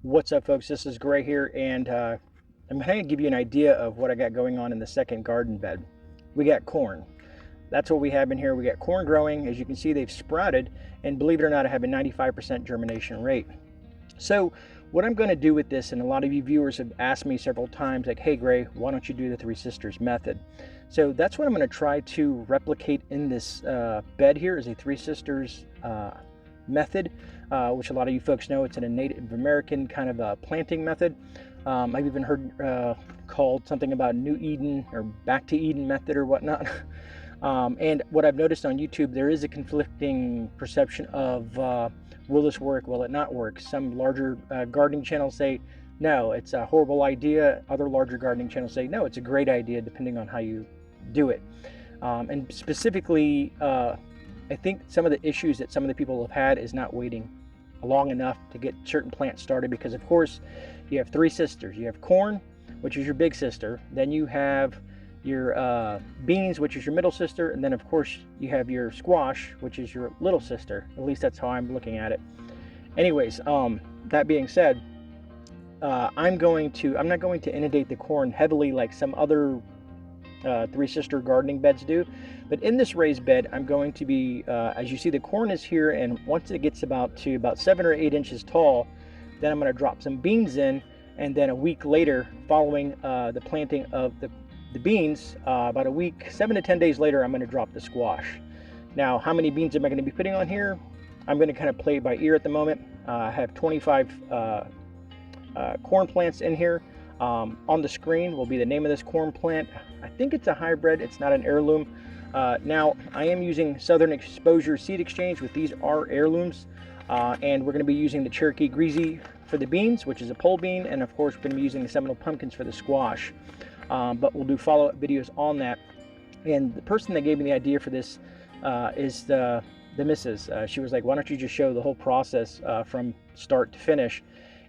What's up, folks? This is Gray here, and I'm going to give you an idea of what I got going on in the second garden bed. We got corn. That's what we have in here. We got corn growing. As you can see, they've sprouted, and believe it or not, I have a 95% germination rate. So what I'm going to do with this, and a lot of you viewers have asked me several times, like, hey Gray, why don't you do the Three Sisters method? So that's what I'm going to try to replicate in this bed here, is a Three Sisters method, which a lot of you folks know. It's in a Native American kind of a planting method. I've even heard called something about New Eden or Back to Eden method or whatnot. And what I've noticed on YouTube, there is a conflicting perception of will this work, will it not work? Some larger gardening channels say no, it's a horrible idea. Other larger gardening channels say no, it's a great idea, depending on how you do it. And specifically, I think some of the issues that some of the people have had is not waiting long enough to get certain plants started, because of course you have three sisters. You have corn, which is your big sister, then you have your beans, which is your middle sister, and then of course you have your squash, which is your little sister. At least that's how I'm looking at it. Anyways, that being said, I'm not going to inundate the corn heavily like some other Three Sister gardening beds do, but in this raised bed I'm going to be, as you see, the corn is here, and once it gets about 7 or 8 inches tall, then I'm going to drop some beans in, and then a week later, following the planting of the beans, about a week, 7 to 10 days later, I'm going to drop the squash. Now, how many beans am I going to be putting on here? I'm going to kind of play it by ear at the moment. I have 25 corn plants in here. On the screen will be the name of this corn plant. I think it's a hybrid, it's not an heirloom. Now, I am using Southern Exposure Seed Exchange, with these are heirlooms, and we're going to be using the Cherokee Greasy for the beans, which is a pole bean, and of course we're going to be using the Seminole Pumpkins for the squash. But we'll do follow-up videos on that. And the person that gave me the idea for this is the missus. She was like, why don't you just show the whole process from start to finish?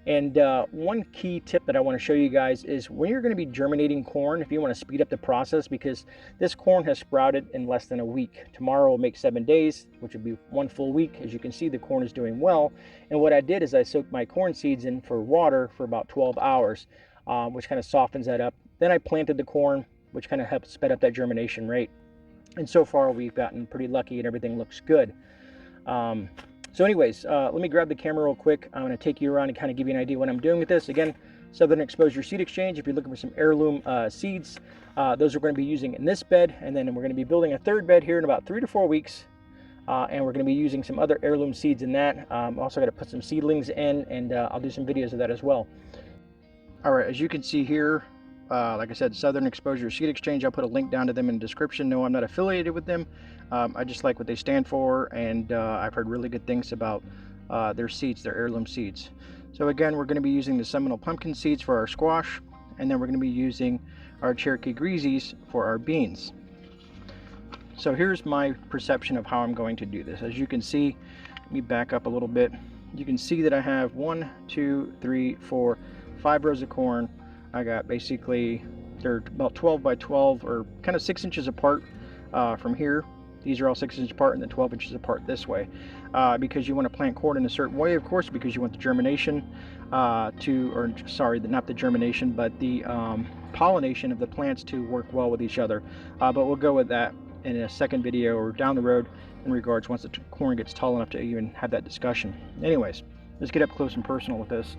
And one key tip that I want to show you guys is when you're going to be germinating corn, if you want to speed up the process, because this corn has sprouted in less than a week. Tomorrow will make 7 days, which would be 1 full week. As you can see, the corn is doing well. And what I did is I soaked my corn seeds in for water for about 12 hours, which kind of softens that up. Then I planted the corn, which kind of helped sped up that germination rate. And so far we've gotten pretty lucky and everything looks good. So anyways, let me grab the camera real quick. I'm going to take you around and kind of give you an idea what I'm doing with this. Again, Southern Exposure Seed Exchange. If you're looking for some heirloom seeds, those we're going to be using in this bed. And then we're going to be building a third bed here in about 3 to 4 weeks. And we're going to be using some other heirloom seeds in that. Also got to put some seedlings in, and I'll do some videos of that as well. All right, as you can see here, like I said, Southern Exposure Seed Exchange. I'll put a link down to them in the description. No, I'm not affiliated with them. I just like what they stand for, and I've heard really good things about their seeds, their heirloom seeds. So again, we're going to be using the Seminole Pumpkin seeds for our squash, and then we're going to be using our Cherokee Greasies for our beans. So here's my perception of how I'm going to do this. As you can see, let me back up a little bit. You can see that I have 1, 2, 3, 4, 5 rows of corn. I got basically, they're about 12 by 12, or kind of 6 inches apart from here. These are all 6 inches apart, and then 12 inches apart this way, because you want to plant corn in a certain way, of course, because you want the germination not the germination, but the pollination of the plants to work well with each other. But we'll go with that in a second video or down the road in regards once the corn gets tall enough to even have that discussion. Anyways, let's get up close and personal with this.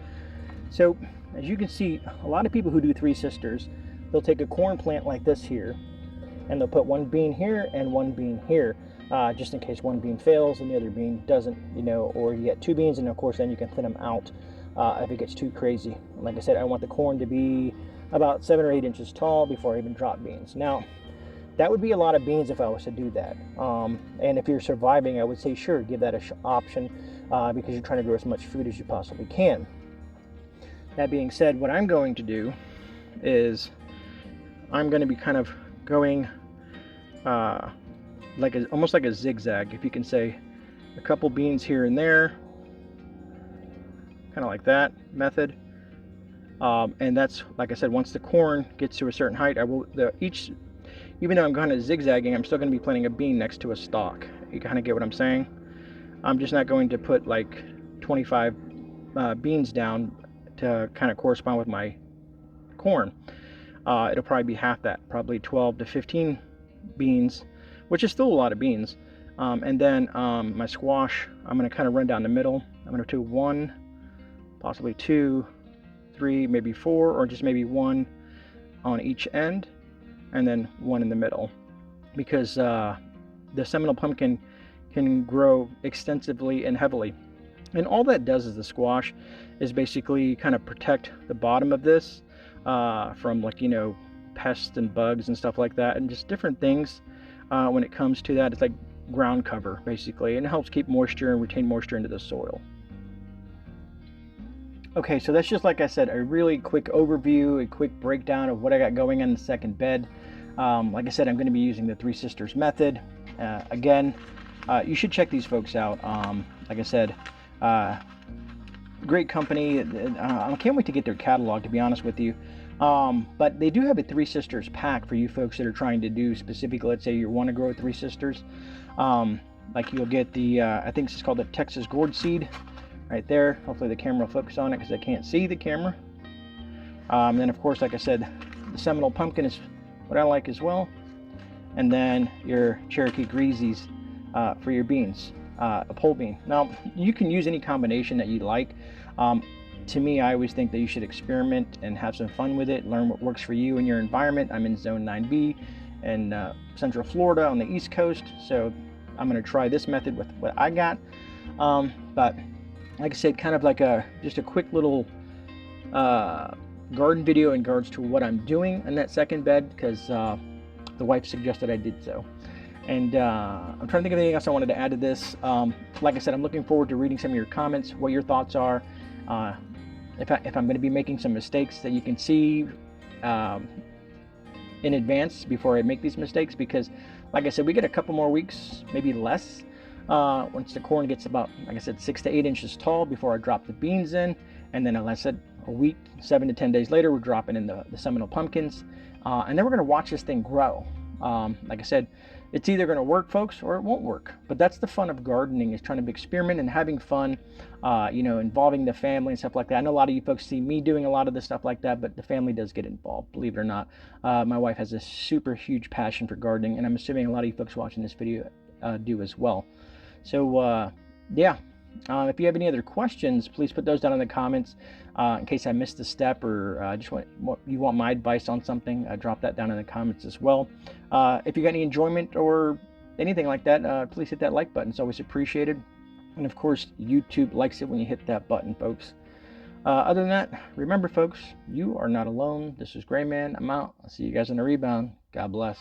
So as you can see, a lot of people who do Three Sisters, they'll take a corn plant like this here, and they'll put 1 bean here and 1 bean here, just in case 1 bean fails and the other bean doesn't, or you get 2 beans, and of course then you can thin them out if it gets too crazy. Like I said, I want the corn to be about 7 or 8 inches tall before I even drop beans. Now, that would be a lot of beans if I was to do that. And if you're surviving, I would say sure, give that an option, because you're trying to grow as much food as you possibly can. That being said, what I'm going to do is I'm going to be kind of going almost like a zigzag, if you can say. A couple beans here and there, kind of like that method. And that's, like I said, once the corn gets to a certain height, even though I'm kind of zigzagging, I'm still going to be planting a bean next to a stalk. You kind of get what I'm saying? I'm just not going to put like 25 beans down to kind of correspond with my corn. It'll probably be half that, probably 12 to 15 beans, which is still a lot of beans. And then my squash, I'm going to kind of run down the middle. I'm going to do 1, possibly 2, 3, maybe 4, or just maybe 1 on each end, and then 1 in the middle, because the Seminole pumpkin can grow extensively and heavily. And all that does is the squash is basically kind of protect the bottom of this from, like, you know, pests and bugs and stuff like that, and just different things when it comes to that. It's like ground cover basically, and it helps keep moisture and retain moisture into the soil. Okay, so that's just, like I said, a really quick overview, a quick breakdown of what I got going on in the second bed. Like I said, I'm going to be using the Three Sisters method. Again, you should check these folks out. Like I said, great company. I can't wait to get their catalog, to be honest with you. But they do have a Three Sisters pack for you folks that are trying to do specifically, let's say you want to grow Three Sisters. Like, you'll get the, I think it's called the Texas Gourd Seed right there. Hopefully the camera will focus on it because I can't see the camera. Then of course, like I said, the Seminole pumpkin is what I like as well. And then your Cherokee Greasies for your beans, a pole bean. Now, you can use any combination that you like. To me, I always think that you should experiment and have some fun with it, learn what works for you and your environment. I'm in Zone 9B in Central Florida on the East Coast, so I'm going to try this method with what I got. But like I said, kind of like just a quick little garden video in regards to what I'm doing in that second bed, because the wife suggested I did so. And I'm trying to think of anything else I wanted to add to this. Like I said, I'm looking forward to reading some of your comments, what your thoughts are. If I'm going to be making some mistakes that you can see in advance before I make these mistakes, because like I said, we get a couple more weeks, maybe less, once the corn gets about, like I said, 6 to 8 inches tall before I drop the beans in. And then, like I said, a week, 7 to 10 days later, we're dropping in the Seminole pumpkins. And then we're going to watch this thing grow. Like I said, it's either going to work, folks, or it won't work. But that's the fun of gardening, is trying to experiment and having fun, you know, involving the family and stuff like that. I know a lot of you folks see me doing a lot of this stuff like that, but the family does get involved, believe it or not. My wife has a super huge passion for gardening, and I'm assuming a lot of you folks watching this video do as well. So, yeah. If you have any other questions, please put those down in the comments. In case I missed a step, or you want my advice on something, drop that down in the comments as well. If you got any enjoyment or anything like that, please hit that like button. It's always appreciated. And of course, YouTube likes it when you hit that button, folks. Other than that, remember, folks, you are not alone. This is GreyMan. I'm out. I'll see you guys on the rebound. God bless.